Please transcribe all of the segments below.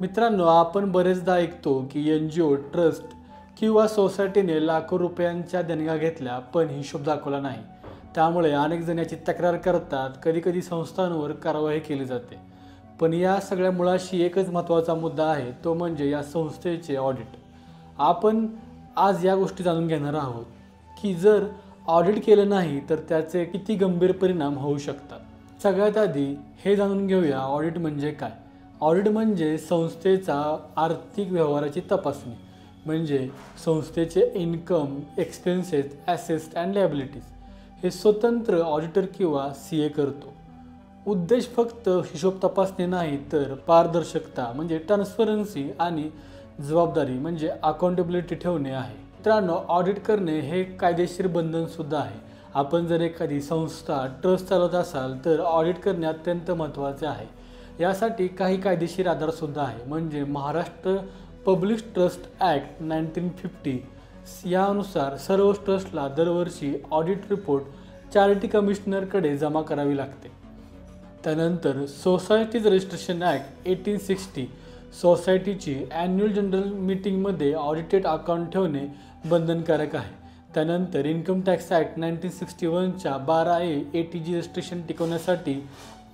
मित्रांनो, आपण बरेचदा ऐकतो की एन-जी-ओ, ट्रस्ट किंवा सोसायटीने लाखो रुपयांच्या देणग्या घेतल्या पण हिशोब दाखवला नाही। त्यामुळे अनेक जण याची तक्रार करतात, कधी-कधी संस्थांवर कारवाई केली जाते। पण या सगळ्या मुळाशी एकच महत्त्वाचा मुद्दा आहे, तो म्हणजे या संस्थेचे ऑडिट। आपण आज या गोष्टी जाणून घेणार आहोत की जर ऑडिट केलं नाही तर त्याचे किती गंभीर परिणाम होऊ शकतात। सगळ्यात आधी हे जाणून घेऊया ऑडिट म्हणजे काय। ऑडिट म्हणजे संस्थेचा आर्थिक व्यवहाराची तपासणी, म्हणजे संस्थेचे income, expenses, assets and liabilities हे स्वतंत्र ऑडिटर किंवा सीए करतो। उद्देश फक्त हिशोब तपासणे नाही तर पारदर्शकता म्हणजे ट्रान्सपरन्सी आणि जबाबदारी म्हणजे अकाउंटेबिलिटी ठेवणे आहे। मित्रांनो, ऑडिट करणे हे कायदेशीर बंधन सुद्धा आहे। आपण जर एखादी संस्था, ट्रस्ट चालवत असाल तर ऑडिट करणे अत्यंत महत्त्वाचे आहे। यासाठी काही कायदेशीर आधार सुद्धा आहे, म्हणजे महाराष्ट्र पब्लिक ट्रस्ट ॲक्ट 1950 यानुसार सर्व ट्रस्टला दरवर्षी ऑडिट रिपोर्ट चॅरिटी कमिशनरकडे जमा करावी लागते। त्यानंतर सोसायटीज रजिस्ट्रेशन ॲक्ट 1860 सोसायटीची ॲन्युअल जनरल मीटिंगमध्ये ऑडिटेड अकाउंट ठेवणे बंधनकारक आहे। त्यानंतर इन्कम टॅक्स ॲक्ट 1961च्या 12A ATG रजिस्ट्रेशन टिकवण्यासाठी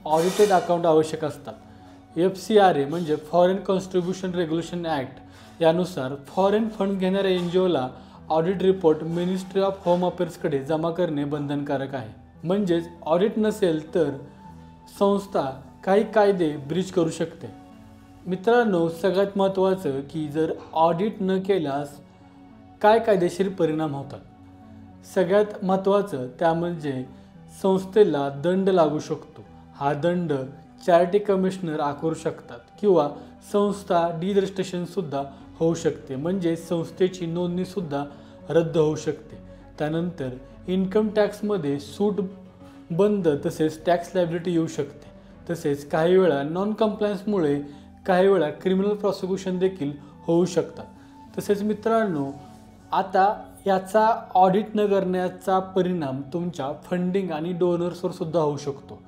ऑडिटेड अकाउंट आवश्यक असतात। FCRA म्हणजे फॉरेन कॉन्ट्रीब्युशन रेग्युलेशन ॲक्ट यानुसार फॉरेन फंड घेणाऱ्या एन-जी-ओला audit report ministry of home अफेअर्सकडे जमा करणे बंधनकारक आहे। म्हणजेच ऑडिट नसेल तर संस्था काही कायदे ब्रीच करू शकते। मित्रांनो, सगळ्यात महत्त्वाचं की जर ऑडिट न केल्यास काय कायदेशीर परिणाम होतात। सगळ्यात महत्त्वाचं त्या म्हणजे संस्थेला दंड लागू शकतो। हा दंड चॅरिटी कमिशनर आकारू शकतात किंवा संस्था डिरजिस्ट्रेशनसुद्धा होऊ शकते, म्हणजे संस्थेची नोंदणीसुद्धा रद्द होऊ शकते। त्यानंतर इन्कम टॅक्समध्ये सूट बंद तसेच टॅक्स लायबिलिटी येऊ शकते। तसेच काही वेळा नॉन कम्प्लायन्समुळे काही वेळा क्रिमिनल प्रॉसिक्युशन देखील होऊ शकतात। तसेच मित्रांनो, आता याचा ऑडिट न करण्याचा परिणाम तुमच्या फंडिंग आणि डोनर्सवर सुद्धा होऊ शकतो।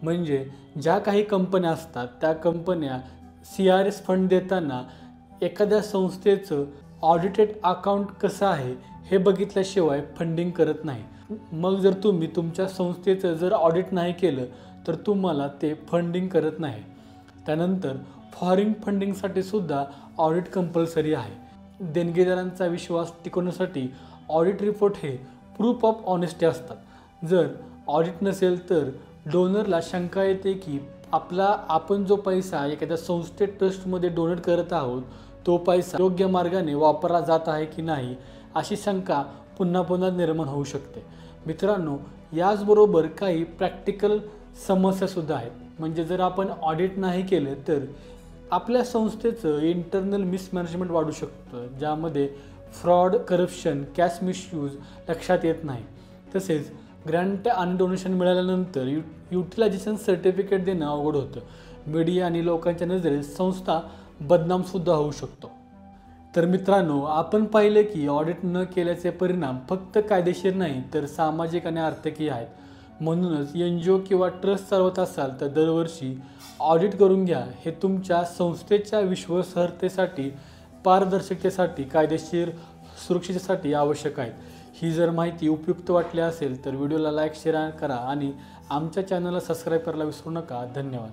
म्हणजे ज्या काही कंपन्या असतात त्या कंपन्या CRS फंड देताना एखाद्या संस्थेचं ऑडिटेड अकाउंट कसं आहे हे बघितल्याशिवाय फंडिंग करत नाही। मग जर तुम्ही तुमच्या संस्थेचं जर ऑडिट नाही केलं तर तुम्हाला ते फंडिंग करत नाही। त्यानंतर फॉरेन फंडिंगसाठी सुद्धा ऑडिट कंपल्सरी आहे। देणगीदारांचा विश्वास टिकवण्यासाठी ऑडिट रिपोर्ट हे प्रूफ ऑफ ऑनेस्टी असतात। जर ऑडिट नसेल तर डोनरला शंका येते की आपण जो पैसा एखाद्या संस्थेत ट्रस्टमध्ये डोनेट करत आहोत तो पैसा योग्य मार्गाने वापरला जात आहे की नाही, अशी शंका पुन्हा पुन्हा निर्माण होऊ शकते। मित्रांनो, याचबरोबर काही प्रॅक्टिकल समस्यासुद्धा आहेत। म्हणजे जर आपण ऑडिट नाही केलं तर आपल्या संस्थेचं इंटरनल मिसमॅनेजमेंट वाढू शकतं, ज्यामध्ये फ्रॉड, करप्शन, कॅश मिसयूज लक्षात येत नाही। तसेच ग्रँट आणि डोनेशन मिळाल्यानंतर युटिलायझेशन सर्टिफिकेट देणं अवघड होतं। मीडिया आणि लोकांच्या नजरेत संस्था बदनामसुद्धा होऊ शकतो। तर मित्रांनो, आपण पाहिलं की ऑडिट न केल्याचे परिणाम फक्त कायदेशीर नाही तर सामाजिक आणि आर्थिकही आहेत। म्हणूनच एन-जी-ओ किंवा ट्रस्ट चालवत असाल तर दरवर्षी ऑडिट करून घ्या। हे तुमच्या संस्थेच्या विश्वासार्हतेसाठी, पारदर्शकतेसाठी, कायदेशीर सुरक्षेसाठी आवश्यक आहेत। ही जर माहिती उपयुक्त वाटली असेल तर व्हिडिओला लाईक, शेअर करा आणि आमच्या चॅनलला सबस्क्राईब करायला विसरू नका। धन्यवाद।